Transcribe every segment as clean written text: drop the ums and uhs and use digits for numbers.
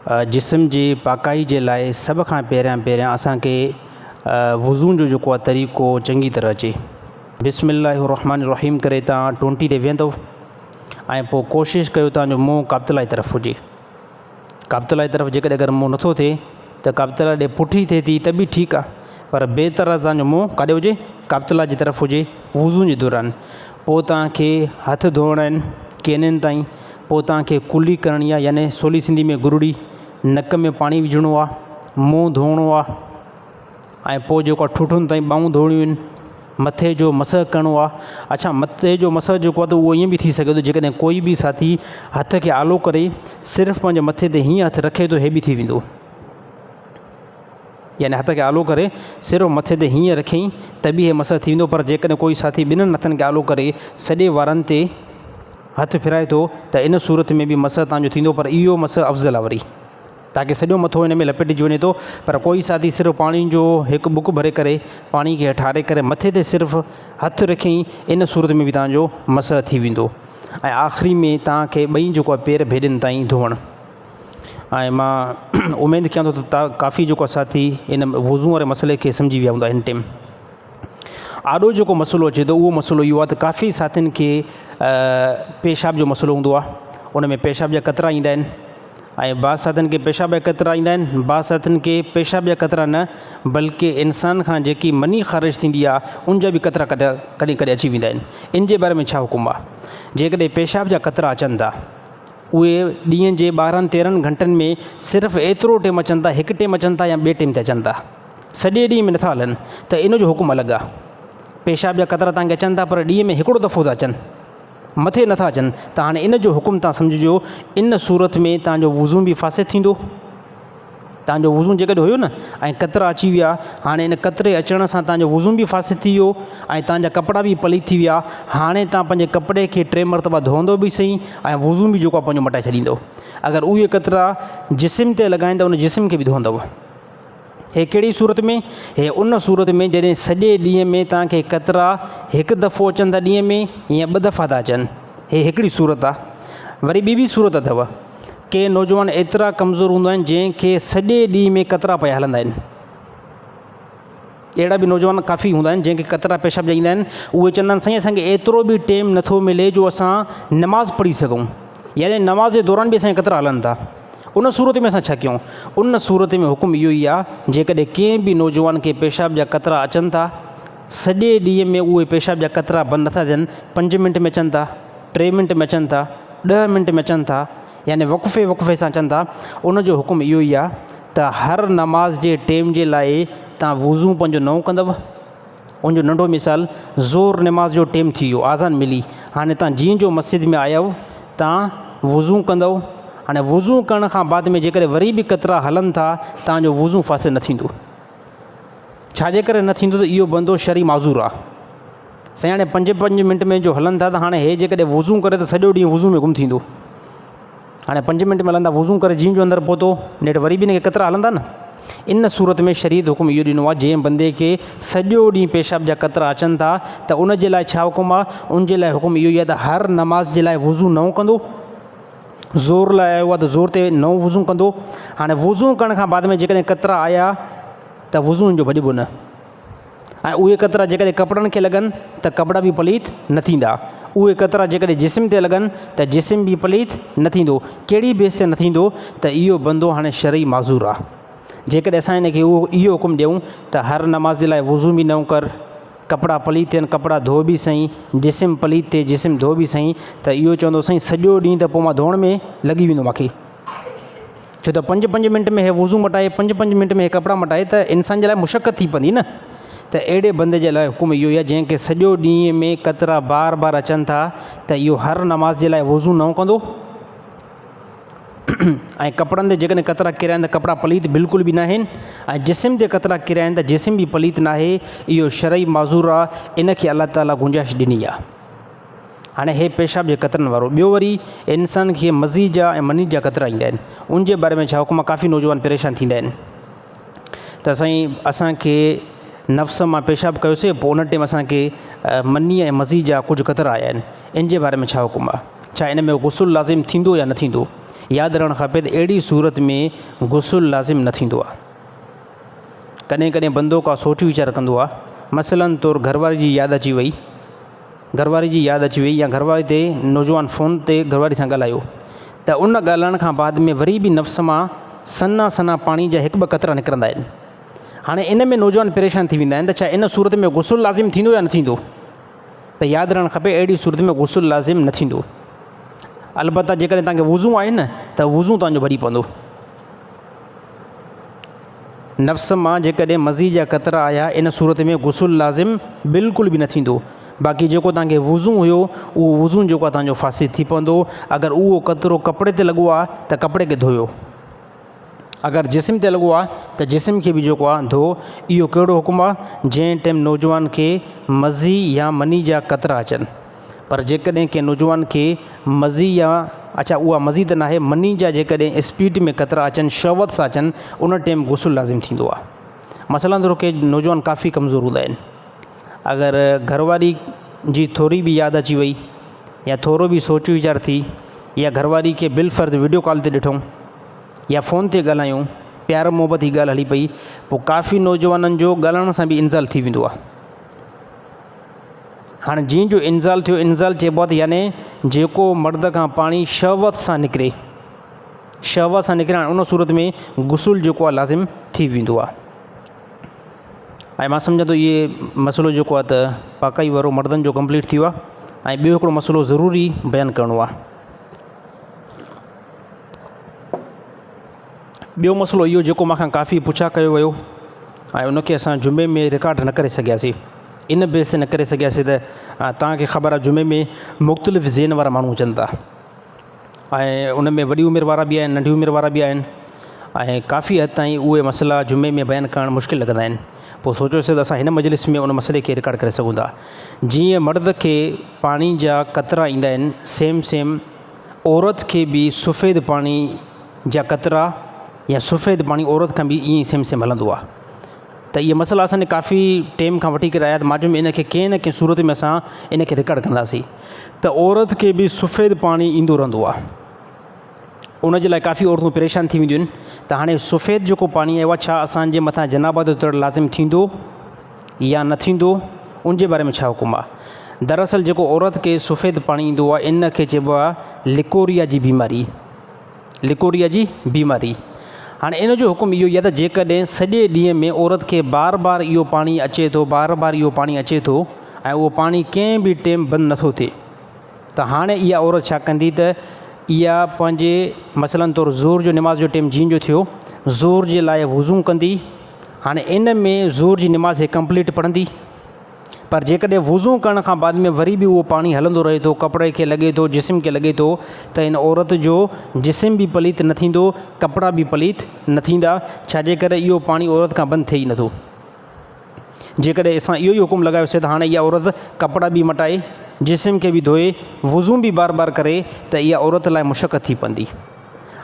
जिस्म जी पाकाई जे लाइ सभ खां पहिरियां असांखे वुज़ू जो जेको आहे तरीक़ो चङी तरह अचे। बिस्मिल्लाहिर्रहमानिर्रहीम करे तव्हां टोंटी ते वेहंदव ऐं पोइ कोशिशि कयो तव्हांजो मुंहुं काबतला जी तरफ़ हुजे। काबतला जी तरफ़ जेकॾहिं अगरि मुंहुं नथो थिए त काबतला ॾे पुठी थिए थी त बि ठीकु आहे, पर बहितर तव्हांजो मुंहुं काॾे हुजे, काबतला जी तरफ़ हुजे वुज़ू जे दौरान। पोइ तव्हांखे हथ धोइणा आहिनि केननि ताईं, पोइ तव्हांखे कुली करणी आहे, यानी सोली सिंधी में गुरड़ी, नक में पाणी विझणो आहे, मुंहुं धोइणो आहे ऐं पोइ जेको आहे ठुठुनि ताईं ॿाहूं धोइणियूं आहिनि, मथे जो मसह करिणो आहे। अच्छा, मथे जो मसह जेको आहे त उहो ईअं बि थी सघे थो जेकॾहिं कोई बि साथी हथ खे आलो करे सिर्फ़ु पंहिंजे मथे ते हीअं हथु रखे थो, हे बि थी वेंदो। यानी हथ खे आलो करे सिर्फ़ु मथे ते हीअं रखियईं त बि हे मसह थी वेंदो, पर जेकॾहिं कोई साथी ॿिन्हिनि हथनि खे आलो करे सॼे वारनि ते हथु फिराए थो त इन सूरत में बि मसह तव्हांजो थींदो, पर इहो मसह अफ़ज़ल आहे वरी, ताकी सॼो मथो हिन में लपेटिजी वञे थो। पर कोई साथी सिर्फ़ु पाणी जो हिकु बुक भरे करे पाणी खे ठारे करे मथे ते सिर्फ़ु हथु रखियईं, इन सूरत में बि तव्हांजो मसह थी वेंदो। ऐं आख़िरी में तव्हांखे ॿई जेको आहे पेर भेॾनि ताईं धोअणु। ऐं मां उमेदु कयां थो त तव्हां काफ़ी जेको आहे साथी इन वुज़ू वारे मसइले खे सम्झी विया हूंदा हिन टाइम। आॾो जेको मसइलो अचे थो उहो मसइलो इहो आहे त काफ़ी साथियुनि खे पेशाब जो मसइलो हूंदो आहे, उन में पेशाब जा कतरा ईंदा आहिनि। ऐं बाज़ साथियुनि खे पेशाब जा कतरा ईंदा आहिनि, बाज़ साथियुनि खे पेशाब जा कतरा न बल्कि इंसान खां जेकी मनी ख़ारिज थींदी आहे उन जा बि कतरा कॾहिं कॾहिं अची वेंदा आहिनि। इन जे बारे में छा हुकुम आहे? जेकॾहिं पेशाब जा कतरा अचनि था, उहे ॾींहं जे 12-13 घंटनि में सिर्फ़ु एतिरो टाइम अचनि था, हिकु टाइम अचनि था या ॿिए टाइम ते अचनि था, सॼे ॾींहं में नथा हलनि, त इन जो हुकुम अलॻि आहे। पेशाब जा कतरा तव्हांखे अचनि था पर ॾींहं में हिकिड़ो दफ़ो था अचनि, मथे नथा अचनि, त हाणे इन जो हुकुम तव्हां सम्झिजो, इन सूरत में तव्हांजो वुज़ू बि फासिद थींदो। तव्हांजो वुज़ू जेकॾहिं हुयो न ऐं कतरा अची विया, हाणे इन कतरे अचण सां तव्हांजो वुज़ू बि फासिद थी वियो ऐं तव्हांजा कपिड़ा बि पलीत थी विया। हाणे तव्हां पंहिंजे कपिड़े खे 3 मरतबा धोईंदो बि सही ऐं वुज़ू बि जेको आहे पंहिंजो मटाए छॾींदो। अगरि उहे कतरा जिस्म ते लॻाईंदा, उन जिस्म खे बि धोईंदव। हे कहिड़ी सूरत में? हे उन सूरत में जॾहिं सॼे ॾींहं में तव्हांखे कतरा हिकु दफ़ो अचनि था ॾींहं में या 2 दफ़ा था अचनि, हे हिकिड़ी सूरत आहे। वरी ॿी सूरत अथव, के नौजवान एतिरा कमज़ोर हूंदा आहिनि जंहिंखे सॼे ॾींहं में कतरा पिया हलंदा आहिनि। अहिड़ा बि नौजवान काफ़ी हूंदा आहिनि जंहिंखे कतरा पेशाब जा ईंदा आहिनि। उहे चवंदा आहिनि साईं असांखे एतिरो बि टाइम नथो मिले जो असां नमाज़ पढ़ी सघूं, यानी नमाज़ जे दौरान बि असांखे कतरा हलनि था। उन सूरत में असां छा कयूं? उन सूरत में हुकुम इहो ई आहे, जेकॾहिं कंहिं बि नौजवान खे पेशाब जा कतरा अचनि था, सॼे ॾींहं में उहे पेशाब जा कतरा बंदि नथा थियनि, 5 मिंट में अचनि था, 3 मिंट में अचनि था, 10 मिंट में अचनि था, यानी वक़फ़े सां अचनि था, उन जो हुकुम इहो ई आहे त हर नमाज़ जे टाइम जे लाइ तव्हां वुज़ू पंहिंजो नओं कंदव। उनजो नंढो मिसाल, ज़ोर नमाज़ जो टाइम थी वियो, आज़ान मिली, हाणे तव्हां जीअं जो मस्जिद में आयव तव्हां वुज़ू कंदव। हाणे वुज़ू करण खां बाद में जेकॾहिं वरी बि कतरा हलनि था, तव्हांजो वुज़ू फासिद न थींदो। छाजे करे न थींदो? त इहो बंदो शरई माज़ूर आहे। साईं हाणे 5 मिंट में जो हलनि था, त हाणे हे जेकॾहिं वुज़ू करे त सॼो ॾींहुं वुज़ू में गुम थींदो। हाणे 5 मिंट में हलंदा, वुज़ू करे जीअं जो अंदरि पहुतो नेठि वरी बि हिनखे कतरा हलंदा न। इन सूरत में शरीयत हुकुम इहो ॾिनो आहे, जंहिं बंदे खे सॼो ॾींहुं पेशाब जा कतरा अचनि था, त उन जे लाइ छा हुकुम आहे? उन जे लाइ हुकुम इहो ई आहे त हर नमाज़ जे लाइ वुज़ू नओं कंदो। ज़ोर लाइ आयो आहे त ज़ोर ते नओं वुज़ू कंदो। हाणे वुज़ू करण खां बाद में जेकॾहिं कतरा आया त वुज़ू जो भॼिबो न, ऐं उहे कतरा जेकॾहिं कपिड़नि खे लॻनि त कपिड़ा बि पलीत न थींदा। उहे कतरा जेकॾहिं जिस्म ते लॻनि त जिस्म बि पलीत न थींदो। कहिड़ी बेस ते न थींदो? त इहो बंदो हाणे शरई माज़ूर आहे। जेकॾहिं असां हिनखे इहो हुकुम ॾियूं त हर नमाज़ जे लाइ वुज़ू बि नओं कर, कपिड़ा पलीत थियनि, कपिड़ा धो बि सही, जिस्म पलीत थिए, जिस्म धो बि सही, त इहो चवंदो साईं सॼो ॾींहुं त पोइ मां धोअण में लॻी वेंदो मूंखे। छो त 5 मिंट में हे वुज़ू मटाए, 5 मिंट में हे कपिड़ा मटाए, त इंसान जे लाइ मुशक़त थी पवंदी न। त अहिड़े बंदे जे लाइ हुकुम इहो ई आहे, जंहिंखे सॼो ॾींहं में कतरा बार अचनि था, त इहो हर नमाज़ जे लाइ वुज़ू नओं कंदो। ऐं कपिड़नि ते जेकॾहिं कतरा किरिया आहिनि त कपिड़ा पलीत बिल्कुलु बि न आहिनि, ऐं जिस्म ते कतरा किरिया आहिनि त जिस्म बि पलीत न आहे। इहो शरई माज़ूर आहे, इन खे अलाह ताला गुंजाइश ॾिनी आहे। हाणे हे पेशाब जे कतरनि वारो। ॿियो वरी इंसान खे मज़ी जा ऐं मनी जा कतरा ईंदा आहिनि, उन जे बारे में छा हुकुम आहे? काफ़ी नौजवान परेशान थींदा आहिनि त साईं असांखे नफ़्स मां पेशाब कयोसीं, पोइ उन टाइम असांखे मनी ऐं मज़ी जा कुझु कतरा आया आहिनि, इन जे बारे में छा हुकुम आहे? छा इन में गुस्ल लाज़िम थींदो या न थींदो? यादि रहणु खपे त अहिड़ी सूरत में गुसुल लाज़िम न थींदो आहे। कॾहिं कॾहिं बंदो का सोच वीचार कंदो आहे, मसलन तौरु घरवारी जी यादि अची वई, या घरवारी ते नौजवान फ़ोन ते घरवारी सां ॻाल्हायो, त उन ॻाल्हाइण खां बाद में वरी बि नफ़्स मां सन्ना सन्ना पाणी जा हिकु ॿ क़तरा निकिरंदा आहिनि। हाणे इन में नौजवान परेशान थी वेंदा आहिनि त छा इन सूरत में गुसुल लाज़िम थींदो या न थींदो? त यादि रहणु खपे अहिड़ी सूरत में गुसुल लाज़िम न थींदो। अलबत्ता जेकॾहिं तव्हांखे वुज़ू आहे न त वुज़ू तव्हांजो भरी पवंदो। नफ़्स मां जेकॾहिं मज़ी जा क़तरा आया इन सूरत में गुसुल लाज़िम बिल्कुलु बि न थींदो। बाक़ी जेको तव्हांखे वुज़ू हुयो उहो वुज़ू जेको आहे तव्हांजो फासिद थी पवंदो। अगरि उहो क़तरो कपिड़े ते लॻो आहे त कपिड़े खे धोयो, अगरि जिस्म ते लॻो आहे त जिस्म खे बि जेको आहे धो। इहो कहिड़ो हुकुम आहे? जंहिं टाइम नौजवान खे मज़ी या मनी जा क़तरा अचनि। पर जेकॾहिं कंहिं नौजवान खे मज़ी या उहा मज़ी त नाहे, मनी जा जेकॾहिं स्पीड में क़तरा अचनि, शहवत सां अचनि, उन टाइम गुसुल लाज़िम थींदो आहे। मसइलन तौरु के नौजवान काफ़ी कमज़ोर हूंदा आहिनि, अगरि घरवारी जी थोरी बि यादि अची वई या थोरो बि सोच वीचार थी, या घरवारी खे बिल फ़र्ज़ वीडियो कॉल ते ॾिठूं या फ़ोन ते ॻाल्हायूं, प्यार मोहबत जी ॻाल्हि हली पई, पोइ काफ़ी नौजवाननि जो ॻाल्हाइण सां बि इंज़ाल थी वेंदो आहे। हाणे जीअं जो इंज़ाल थियो, इंज़ाल चइबो आहे त यानी जेको मर्द खां पाणी शहवत सां निकिरे, हाणे उन सूरत में गुसुल जेको आहे लाज़िम थी वेंदो आहे। ऐं मां सम्झां थो इहे मसइलो जेको आहे त पाकाई वारो मर्दनि जो कंप्लीट थी वियो आहे। ऐं ॿियो हिकिड़ो मसइलो ज़रूरी बयानु करिणो आहे। ॿियो मसइलो इहो जेको मूंखां काफ़ी पुछा कयो वियो ऐं उनखे असां जुमे में रिकॉर्ड न करे सघियासीं। इन बेस न करे सघियासीं त तव्हांखे ख़बर आहे जुमे में मुख़्तलिफ़ ज़हन वारा माण्हू अचनि था, ऐं उन में वॾी उमिरि वारा बि आहिनि, नंढी उमिरि वारा बि आहिनि, ऐं काफ़ी हद ताईं उहे मसइला जुमे में बयानु करणु मुश्किल लॻंदा आहिनि। पोइ सोचियोसीं त असां हिन मजलिस में उन मसइले खे रिकॉर्ड करे सघूं था। जीअं मर्द खे पाणी जा क़तरा ईंदा आहिनि, सेम औरत खे बि सफ़ेद पाणी जा क़तरा या सफ़ेद पाणी औरत खां बि ईअं सेम हलंदो आहे। त इहे मसइला असांजे काफ़ी टाइम खां वठी करे आया त मां चयो इन खे कंहिं न कंहिं सूरत में असां इन खे रिकॉर्ड कंदासीं। त औरत खे बि सफ़ेद पाणी ईंदो रहंदो आहे, उन जे लाइ काफ़ी औरतूं परेशान थी वेंदियूं आहिनि। त हाणे सफ़ेद जेको पाणी आहे उहा छा असांजे मथां जनाबत जो तौरु लाज़िम थींदो या न थींदो, उन जे बारे में छा हुकुम आहे? दरअसल जेको औरत खे सफ़ेद पाणी ईंदो आहे इन खे चइबो आहे लिकोरिया जी बीमारी। हाणे इन जो हुकुम इहो ई आहे त जेकॾहिं सॼे ॾींहं में औरत खे बार बार इहो पाणी अचे थो ऐं उहो पाणी कंहिं बि टाइम बंदि नथो थिए, त हाणे इहा औरत छा कंदी त इहा पंहिंजे मसइलन तौरु ज़ोर जो निमाज़ जो टाइम जीअं जो थियो, ज़ोर जे लाइ वुज़ू कंदी। हाणे इन में ज़ोर जी निमाज़ कंप्लीट पढ़ंदी। पर जेकॾहिं वुज़ू करण खां बाद में वरी बि उहो पाणी हलंदो रहे थो, कपिड़े खे लॻे थो, जिस्म खे लॻे थो, त इन औरत जो जिस्म बि पलीत न थींदो, कपिड़ा बि पलीत न थींदा। छाजे करे इहो पाणी औरत खां बंदि थिए ई नथो। जेकॾहिं असां इहो ई हुकुम लॻायोसीं त हाणे इहा औरत कपिड़ा बि मटाए, जिस्म खे बि धोए, वुज़ू बि बार बार करे, त इहा औरत लाइ मुशक़त थी पवंदी।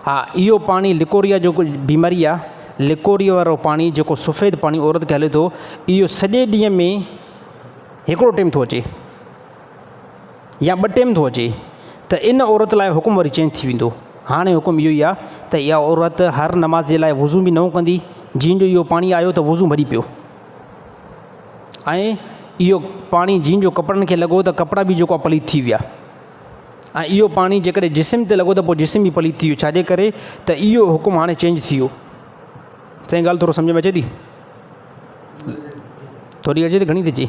हा, इहो पाणी लिकोरिया जो बीमारी आहे, लिकोरिया वारो पाणी जेको सफ़ेद पाणी औरत खे हले थो, इहो सॼे ॾींहं में हिकिड़ो टाइम थो अचे या ॿ टाइम थो अचे, त इन औरत लाइ हुकुम वरी चेंज थी वेंदो। हाणे हुकुम इहो ई आहे त इहा औरत हर नमाज़ जे लाइ वुज़ू बि न कंदी। जीअं जो इहो पाणी आयो त वुज़ू भरी पियो, ऐं इहो पाणी जीअं जो कपिड़नि खे लॻो त कपिड़ा बि जेको आहे पलीत थी विया, ऐं इहो पाणी जेकॾहिं जिस्म ते लॻो त पोइ जिस्म बि पलीत थी वियो। छाजे करे त इहो हुकुम हाणे चेंज थी वियो। सही ॻाल्हि थोरो सम्झ में अचे थी? थोरी अचे थी, घणी थी अचे?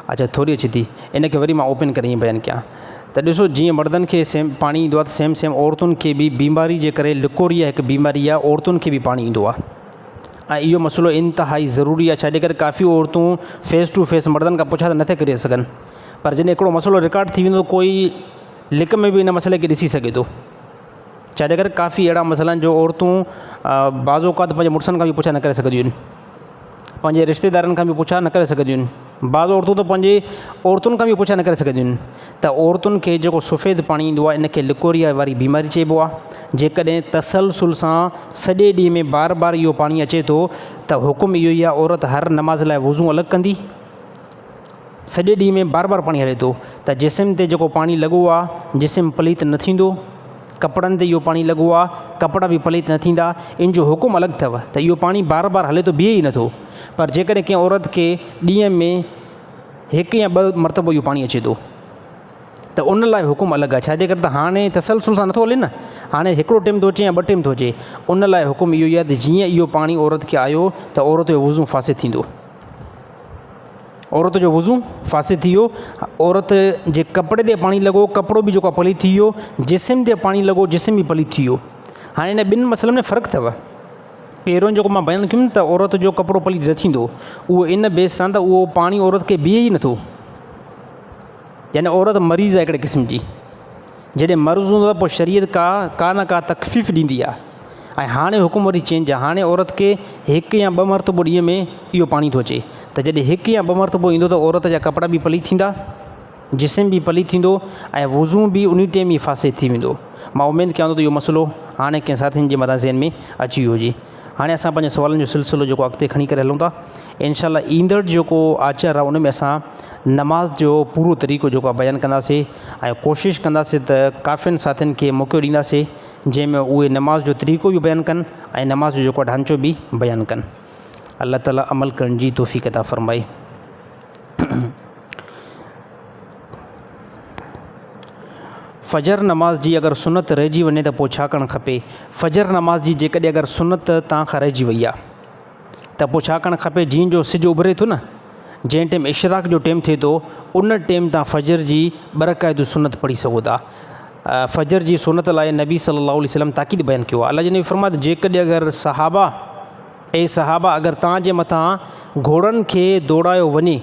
अच्छा, थोरी अचे थी। इन खे वरी मां ओपन करे ईअं बयानु कयां त ॾिसो, जीअं मर्दनि खे सेम पाणी ईंदो आहे त सेम औरतुनि खे बि बीमारी जे करे लिकोरिया हिकु बीमारी आहे, औरतुनि खे बि पाणी ईंदो आहे। ऐं इहो मसइलो इंतिहाई ज़रूरी आहे। छाजे करे काफ़ी औरतूं फेस टू फेस मर्दनि खां पुछा त नथे करे सघनि, पर जॾहिं हिकिड़ो मसइलो रिकॉर्ड थी वेंदो कोई लिक में बि इन मसइले खे ॾिसी सघे थो। छाजे करे काफ़ी अहिड़ा मसइला आहिनि जो औरतूं बाज़ औक़ात पंहिंजे मुड़ुसनि खां बि पुछा न करे सघंदियूं आहिनि, पंहिंजे रिश्तेदारनि खां बि पुछा न करे सघंदियूं आहिनि, बाज़ औरतूं त पंहिंजे औरतुनि खां बि पुछा न करे सघंदियूं आहिनि। त औरतुनि खे जेको सफ़ेद पाणी ईंदो आहे इन खे लिकोरिया वारी बीमारी चइबो आहे। जेकॾहिं तसलसुल सां सॼे ॾींहं में बार बार इहो पाणी अचे थो त हुकुम इहो ई आहे, औरत हर नमाज़ लाइ वुज़ू अलॻि कंदी। सॼे ॾींहं में बार बार पाणी हले थो त जिस्म ते जेको पाणी लॻो आहे जिस्म पलीत न थींदो, कपिड़नि ते इहो पाणी लॻो आहे, कपिड़ा बि पलीत न थींदा, इन जो हुकुम अलॻि अथव त इहो पाणी बार बार हले तो बीहे ई नथो। पर जेकॾहिं कंहिं औरत खे ॾींहं में 1 या 2 मरतबो इहो पाणी अचे थो त उन लाइ हुकुम अलॻि आहे। छाजे करे त हाणे तसलसल सां नथो हले न, हाणे हिकिड़ो टाइम थो अचे या 2 टाइम थो अचे, उन लाइ हुकुम इहो ई आहे त जीअं इहो पाणी औरत खे आयो त औरत जो वज़ू फासिद थींदो, औरत जो वज़ू फासिद थी वियो। औरत जे कपिड़े ते पाणी लॻो, कपिड़ो बि जेको आहे पलीत थी वियो, जिस्म ते पाणी लॻो, जिस्म बि पलीत थी वियो। हाणे इन ॿिनि मसइलनि में फ़र्क़ु अथव। पहिरियों जेको मां बयानु कयुमि त औरत जो कपिड़ो पलीत न थींदो, उहो इन बेस सां त उहो पाणी औरत खे बीहे ई नथो, यानी औरत मरीज़ आहे हिकिड़े क़िस्म जी। जॾहिं मर्ज़ हूंदो आहे पोइ शरीयत का न का तकफ़ीफ़ ॾींदी आहे। ऐं हाणे हुकुम वरी चेंज आहे, हाणे औरत खे 1 या 2 मरतबो ॾींहं में इहो पाणी थो अचे। त जॾहिं 1 या 2 मरतबो ईंदो त औरत जा कपिड़ा बि पलीत थींदा, जिस्म बि पलीत थींदो ऐं वज़ू बि उन टाइम ई फासिद थी वेंदो। मां उमेदु कयां थो त इहो मसइलो हाणे कंहिं साथियुनि जे मथां ज़हन में अची वियो हुजे। हाणे असां पंहिंजे सुवालनि जो सिलसिलो जेको अॻिते खणी करे हलूं था। इंशाअल्लाह ईंदड़ जेको आचर आहे उन में असां नमाज़ जो पूरो तरीक़ो जेको आहे बयानु कंदासीं ऐं कोशिशि कंदासीं त काफ़ियुनि साथियुनि खे मौक़ो ॾींदासीं जंहिंमें उहे नमाज़ जो तरीक़ो बि बयानु कनि ऐं नमाज़ जो जेको ढांचो बि बयानु कनि। अल्लाह ताला अमल करण जी तौफ़ीक़ अता फ़रमाए। फ़जर नमाज़ जी अगरि सुनत रहिजी वञे त पोइ छा करणु खपे? फ़जर नमाज़ जी जेकॾहिं अगरि सुनत तव्हां खां रहिजी वई आहे त पोइ छा करणु खपे? जीअं जो सिज उभरे थो न, जंहिं टाइम इशराक़ जो टाइम थिए थो उन टाइम तव्हां फ़जर जी 2 रकातूं सुनत पढ़ी सघो था। फ़जर जी सुनत लाइ नबी सल्लल्लाहु अलैहि वसल्लम ताक़ीद बयानु कयो आहे। अल्लाह जे नबी फरमाया जेकॾहिं अगरि सहाबा अगरि तव्हांजे मथां घोड़नि खे दौड़ायो वञे,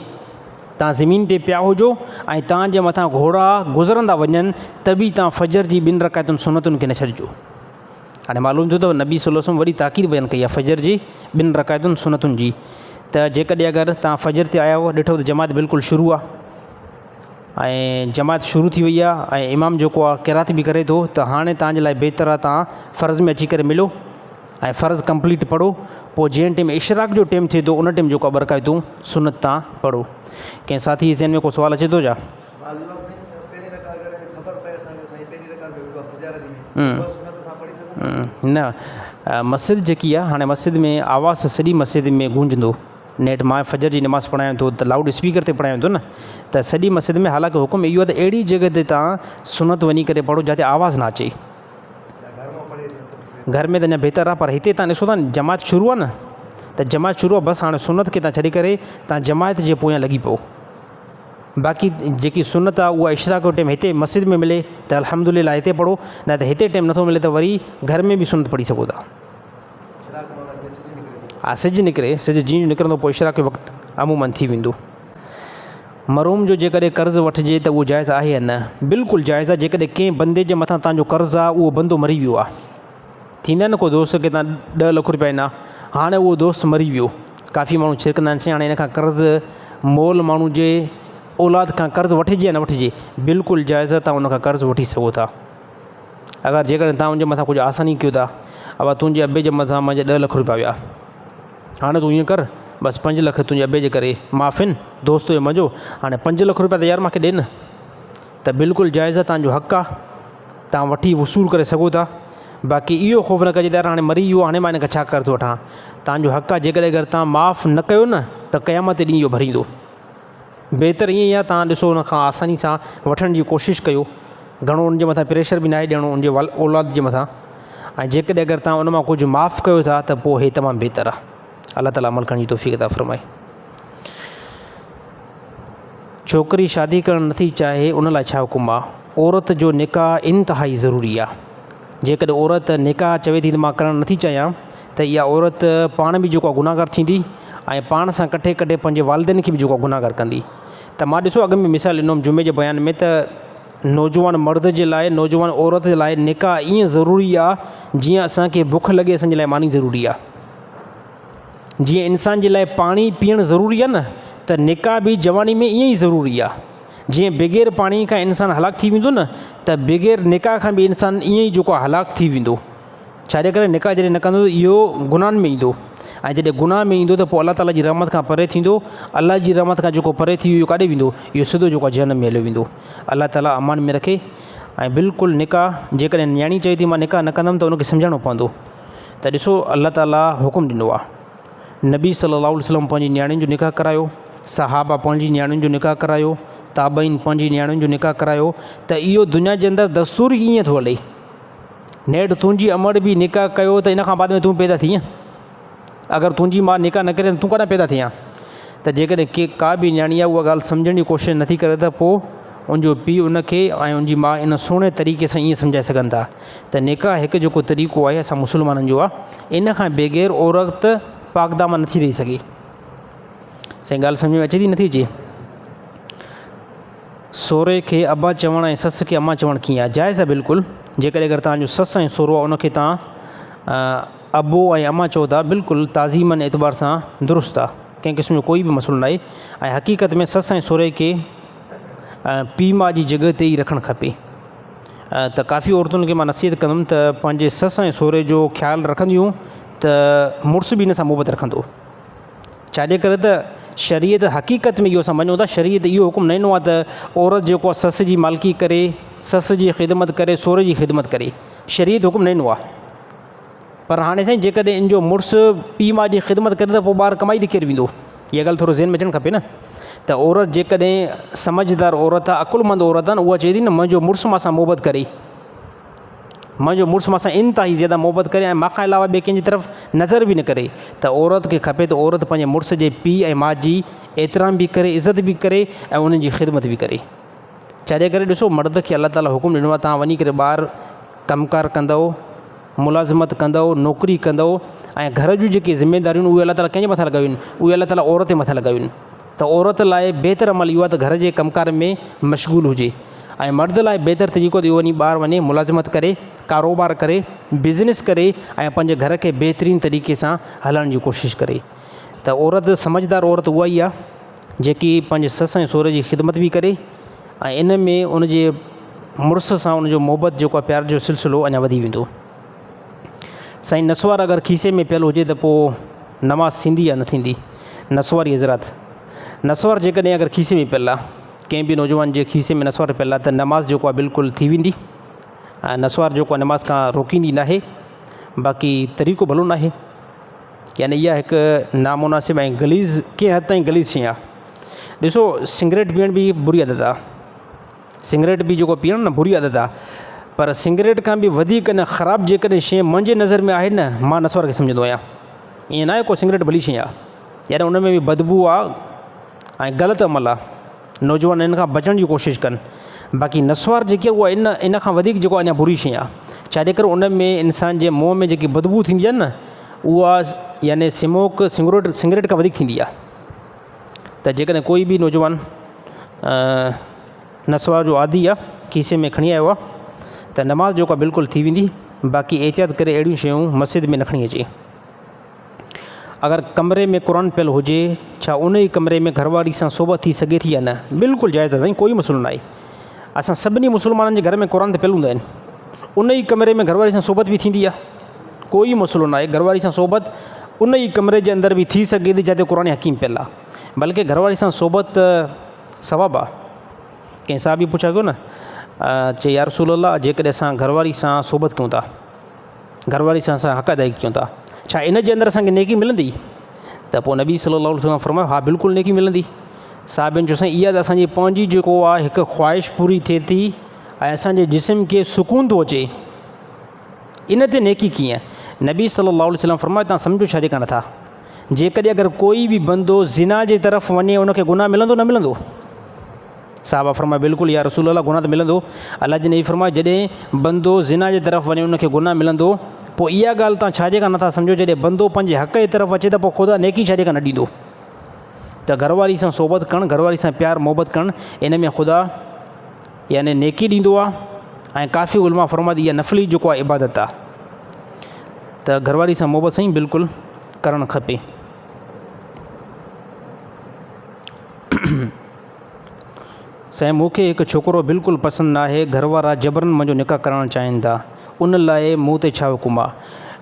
तव्हां ज़मीन ते पिया हुजो ऐं तव्हांजे मथां घोड़ा गुज़रंदा वञनि त बि तव्हां फ़जर जी 2 रकातुनि सुनतुनि खे न छॾिजो। हाणे मालूम थियो अथव नबी सल्लल्लाहु अलैहि वसल्लम वरी ताक़ीद बयानु कई आहे फ़जर जी 2 रकातुनि सुनतुनि जी। त जेकॾहिं अगरि तव्हां फ़जर ते आया हुआ, ॾिठो त जमात बिल्कुलु शुरू आहे ऐं जमात शुरू थी वई आहे ऐं इमाम जेको आहे क़िरात बि करे थो, त हाणे तव्हांजे लाइ बहितर आहे तव्हां फ़र्ज़ में अची करे मिलो ऐं फ़र्ज़ कंप्लीट पढ़ो। पोइ जंहिं टाइम इशराक़ जो टाइम थिए थो उन टाइम जेको आहे 2 रकातूं सुनत तव्हां पढ़ो। कंहिं साथी ज़हन में को सुवाल अचे थो छा? न, मस्जिद जेकी आहे हाणे मस्जिद में आवाज़ु सॼी मस्जिद में गूंजंदो। नेट मां फ़जर जी नमाज़ पढ़ायां थो त लाउड स्पीकर ते पढ़ायां थो न, त सॼी मस्जिद में हालांकि हुकुम इहो आहे त अहिड़ी जॻह ते तव्हां सुनत वञी करे पढ़ो जिते आवाज़ु न अचे। घर में त अञा बहितर आहे, पर हिते तव्हां ॾिसो था न जमात शुरू आहे न, त जमात शुरू आहे, बसि हाणे सुनत खे तव्हां छॾे करे तव्हां जमात जे पोयां लॻी पओ। बाक़ी जेकी सुनत आहे उहा इशराक़ जो टाइम हिते मस्जिद में मिले त अल्हम्दुलिल्लाह हिते पढ़ो, न त हिते टाइम नथो मिले त वरी घर में बि सुनत पढ़ी सघो था। हा, सिज निकिरे, सिज जीअं निकिरंदो पोइ इशराक़ जो वक़्तु अमूमन थी वेंदो। मरूम जो जेकॾहिं कर्ज़ु वठिजे त उहो जाइज़ आहे या न? बिल्कुलु जाइज़ आहे। जेकॾहिं कंहिं बंदे जे मथां तव्हांजो कर्ज़ु आहे, उहो बंदो मरी वियो आहे, थींदा न को दोस्त खे तव्हां 10 लख रुपया ॾिना, हाणे उहो दोस्त मरी वियो, काफ़ी माण्हू छिरकंदा आहिनि हाणे इन खां कर्ज़ु मोल माण्हू जे औलाद खां कर्ज़ु वठिजे या न वठिजे, बिल्कुलु जाइज़ आहे, तव्हां उन खां कर्ज़ु वठी सघो था। अगरि जेकॾहिं तव्हां उनजे मथां कुझु आसानी कयो था, अब तुंहिंजे अबे जे मथां मुंहिंजे 10 लख रुपया विया, हाणे तूं ईअं कर बसि 5 लख तुंहिंजे अबे जे करे माफ़िन दोस्त जो मज़ो, हाणे 5 लख रुपया त यार मूंखे ॾे न, त बिल्कुलु जाइज़ आहे, तव्हांजो हक़ु आहे, तव्हां वठी वसूल करे सघो था। बाक़ी इहो ख़ौफ़ न कजे त यार हाणे मरी वियो, हाणे मां इन खां छा कर्ज़ु वठां, तव्हांजो हक़ु आहे। जेकॾहिं अगरि तव्हां माफ़ु न कयो न त क़यामत ॾींहुं इहो भरींदो। बहितर ईअं ई आहे तव्हां ॾिसो उन खां आसानी सां वठण जी कोशिशि कयो, घणो उनजे मथां प्रेशर बि न आहे ॾियणो उनजे औलाद जे मथां, ऐं जेकॾहिं अगरि तव्हां उन मां कुझु माफ़ु कयो था त पोइ हे तमामु बहितर आहे। अल्लाह ताला अमल करण जी तौफ़ीक़ अता फ़रमाए। छोकिरी शादी करणु नथी चाहे उन लाइ छा हुकुम आहे? औरत जो निकाह इंतिहाई ज़रूरी आहे। जेकॾहिं औरत निकाह चवे थी त मां करणु नथी चाहियां त इहा औरत पाण बि जेको आहे गुनाहगार थींदी ऐं पाण सां कठे कठे पंहिंजे वालिदनि खे बि जेको आहे गुनाहगार कंदी। त मां ॾिसो अॻ में मिसाल ॾिनोमि जुमे जे बयान में त नौजवान मर्द जे लाइ, नौजवान औरत जे लाइ निकाह ईअं ज़रूरी आहे जीअं असांखे बुख लॻे असांजे लाइ मानी ज़रूरी आहे। जीअं इंसान जे लाइ पाणी पीअणु ज़रूरी आहे न, त निकाह बि जवानी में ईअं ई ज़रूरी आहे। जीअं बग़ैर पाणी खां इंसानु हलाकु थी वेंदो न, त बग़ैर निकाह खां बि इंसानु ईअं ई जेको आहे हलाकु थी वेंदो। छाजे करे? निकाह जॾहिं न कंदो इहो गुनाहनि में ईंदो, ऐं जॾहिं गुनाह में ईंदो त पोइ अल्लाह ताला जी रहमत खां परे थींदो। अल्लाह जी रहमत खां जेको परे थी वियो इहो काॾे वेंदो? इहो सिधो जेको आहे जहन्नम में हलियो वेंदो। अल्लाह ताला अमान में रखे। ऐं बिल्कुलु निकाह जेकॾहिं न्याणी चए थी मां निकाह न कंदमि त उनखे सम्झाइणो पवंदो। त ॾिसो अल्लाह ताला हुकुम ॾिनो आहे, नबी सल्लल्लाहु अलैहि वसल्लम पंहिंजी न्याणियुनि जो निकाह करायो, सहाबा पंहिंजी न्याणियुनि जो निकाह करायो, ताबईन पंहिंजी न्याणियुनि जो निकाह करायो। त इहो दुनिया जे अंदरि दस्तूर ई ईअं थो हले। नेठि तुंहिंजी अमड़ बि निकाह कयो त इन खां बाद में तूं पैदा थीअं, अगरि तुंहिंजी माउ निकाह न करे तूं काॾा पैदा थियां। त जेकॾहिं का बि न्याणी आहे उहा ॻाल्हि सम्झण जी कोशिशि नथी करे त पोइ उनजो पीउ उनखे ऐं उनजी माउ इन सुहिणे तरीक़े सां ईअं सम्झाए सघनि था त निकाह हिकु जेको तरीक़ो आहे असां मुस्लमाननि जो आहे, इन खां बग़ैर औरत पाकदामा नथी रही सघे। सही ॻाल्हि सम्झ में अचे थी नथी अचे? सहुरे खे अबा चवणु ऐं ससु खे अमा चवणु कीअं आहे? जाइज़ आहे बिल्कुलु। जेकॾहिं अगरि तव्हांजो ससु ऐं सहुरो आहे उनखे तव्हां अबो ऐं अमा चओ था, बिल्कुलु ताज़ीमन एतबार सां दुरुस्त आहे, कंहिं क़िस्म जो कोई बि मसइलो न आहे। ऐं हक़ीक़त में ससु ऐं सहुरे खे पीउ माउ जी जॻह ते ई रखणु खपे। त काफ़ी औरतुनि खे मां नसीहत कंदुमि त पंहिंजे ससु ऐं सहुरे जो ख़्यालु रखंदियूं त मुड़ुसु बि इन सां मुहबत रखंदो। छाजे करे त शरीयत हक़ीक़त में इहो असां मञूं था, शरीयत इहो हुकुम न ॾिनो आहे त औरत जेको आहे सस जी मालिकी करे, सस जी ख़िदमत करे, सहुरे जी ख़िदमत करे। शरीयत हुकुम न ॾिनो आहे। पर हाणे साईं जेकॾहिं इन जो मुड़ुसु पीउ माउ जी ख़िदमत करे त पोइ ॿारु कमाई ते केरु वेंदो? इहा ॻाल्हि थोरो ज़हन में अचणु खपे न। त औरत जेकॾहिं समझदार औरत आहे, अकुलमंद औरत आहे न, उहा चए थी न मुंहिंजो मुड़ुसु मां सां मुहबत करे, मुंहिंजो मुड़ुसु मां सां इंतिहाई ज़्यादा मुहबत करे ऐं मां खां अलावा ॿिए कंहिंजी तरफ़ नज़र बि न करे। त औरत खे खपे त औरत पंहिंजे मुड़ुस जे पीउ ऐं माउ जी एतिराम बि करे, इज़त बि करे ऐं उन्हनि जी ख़िदमत बि करे। छाजे करे ॾिसो मर्द खे अल्लाह ताला हुकुम ॾिनो आहे तव्हां वञी करे ॿाहिरि कमकार कंदव, मुलाज़मत कंदव, नौकिरी कंदव ऐं घर जूं जेके ज़िमेदारियूं आहिनि उहे अल्लाह ताला कंहिंजे मथां लॻायूं आहिनि? उहे अल्लाह ताला औरत जे मथां लॻायूं आहिनि। त औरत लाइ बहितर अमल इहो आहे त घर जे कमकार में मशगूल हुजे, ऐं मर्द लाइ बहितर तरीक़ो त इहो वञी ॿाहिरि वञे, मुलाज़मत करे, कारोबार करे, बिज़नेस करे ऐं पंहिंजे घर खे बहितरीनु तरीक़े सां हलाइण जी कोशिशि करे। त औरत समझदार औरत उहा ई आहे जेकी पंहिंजे ससु ऐं सहुरे जी ख़िदमत बि करे ऐं इन में उनजे मुड़ुस सां उनजो मुहबत जेको आहे प्यार जो सिलसिलो अञा वधी वेंदो। साईं नसवार अगरि खीसे में पियल हुजे त पोइ नमाज़ थींदी या न थींदी? नसवारी हज़रात, नसवार जेकॾहिं अगरि खीसे में पियल आहे, कंहिं बि नौजवान जे खीसे में नसवार पियल आहे त नमाज़ जेको आहे बिल्कुलु थी वेंदी। ऐं नसवार जेको आहे नमाज़ खां रोकींदी न आहे, बाक़ी तरीक़ो भलो न आहे। यानी इहा हिकु नामुनासिब ऐं गलीज़ कंहिं हद ताईं गलीज़ शइ आहे। ॾिसो सिगरेट पीअण बि बुरी आदत आहे, सिगरेट बि जेको पीअण न बुरी आदत आहे, पर सिगरेट खां बि वधीक न ख़राबु जेकॾहिं शइ मुंहिंजे नज़र में आहे न, मां नसवार खे सम्झंदो आहियां। ईअं न आहे को सिगरेट भली शइ आहे, यानी उन में बि बदबू आहे ऐं ग़लति अमल आहे, नौजवान इन खां बचण जी कोशिशि कनि। बाक़ी नसवार जेकी आहे उहा इन खां वधीक जेको अञा बुरी शइ आहे। छाजे करे उन में इंसान जे मुंहं में जेकी बदबू थींदी आहे न, उहा यानी सिगरेट खां वधीक थींदी आहे। त जेकॾहिं कोई बि नौजवान नसवार जो आदी आहे, खीसे में खणी आयो आहे, त नमाज़ जेको आहे बिल्कुलु थी वेंदी। बाक़ी एहतियात करे अहिड़ियूं शयूं मस्जिद में न खणी अचे। अगरि कमरे में क़ुरान पियल हुजे, छा उन ई कमरे में घरवारी सां सोबत थी सघे थी या न? बिल्कुलु जाइज़ आहे साईं, कोई मसइलो न आहे। असां सभिनी मुस्लमाननि जे घर में क़ुरान त पियल हूंदा आहिनि, उन ई कमरे में घरवारी सां सोबत बि थींदी आहे, कोई मसइलो न आहे। घरवारी सां सोबत उन ई कमरे जे अंदरि बि थी सघे थी जिते क़ुरान हकीम पियल आहे, बल्कि घरवारी सां सोबत सवाबु आहे। कंहिं साहब बि पुछा कयो न, चए या रसूल अल्लाह, जेकॾहिं असां घरवारी सां सोबत कयूं था, घरवारी सां असां हक़ अदाई कयूं था, छा इन जे अंदरि असांखे नेकी मिलंदी? त पोइ नबी सल्लल्लाहु अलैहि वसल्लम फरमायो, हा बिल्कुलु नेकी मिलंदी। साहिबनि चयो साईं इहा त असांजी पंहिंजी जेको आहे हिकु ख़्वाहिश पूरी थिए थी ऐं असांजे जिस्म खे सुकून थो अचे, इन ते नेकी कीअं? नबी सल्लल्लाहु अलैहि वसल्लम फरमायो तव्हां सम्झो छाजे कान था, जेकॾहिं अगरि कोई बि बंदो ज़िना जे तरफ़ वञे उनखे गुनाह मिलंदो न मिलंदो? साहबा फरमायो बिल्कुलु या रसूल अल्लाह, गुनाह त मिलंदो। अल्लाह जी नबी फरमायो जॾहिं बंदो ज़िना जे तरफ़ वञे उनखे गुनाह मिलंदो, पोइ इहा ॻाल्हि तव्हां छाजे कान नथा सम्झो, जॾहिं बंदो पंहिंजे हक़ जे तरफ़ अचे त पोइ ख़ुदा नेकी छाजे कान ॾींदो? त घरवारी सां सोबत करणु, घरवारी सां प्यार मोहबत करणु, इन में ख़ुदा यानी नेकी ॾींदो आहे। ऐं काफ़ी उलमा फरमात इहा नफ़ली जेको आहे इबादत आहे, त घरवारी सां मोहबत साईं बिल्कुलु करणु खपे। साईं मूंखे हिकु छोकिरो बिल्कुलु पसंदि न आहे, घरवारा जबरन मुंहिंजो निकाह करणु चाहिनि था, उन लाइ मूं ते छा हुकुम आहे?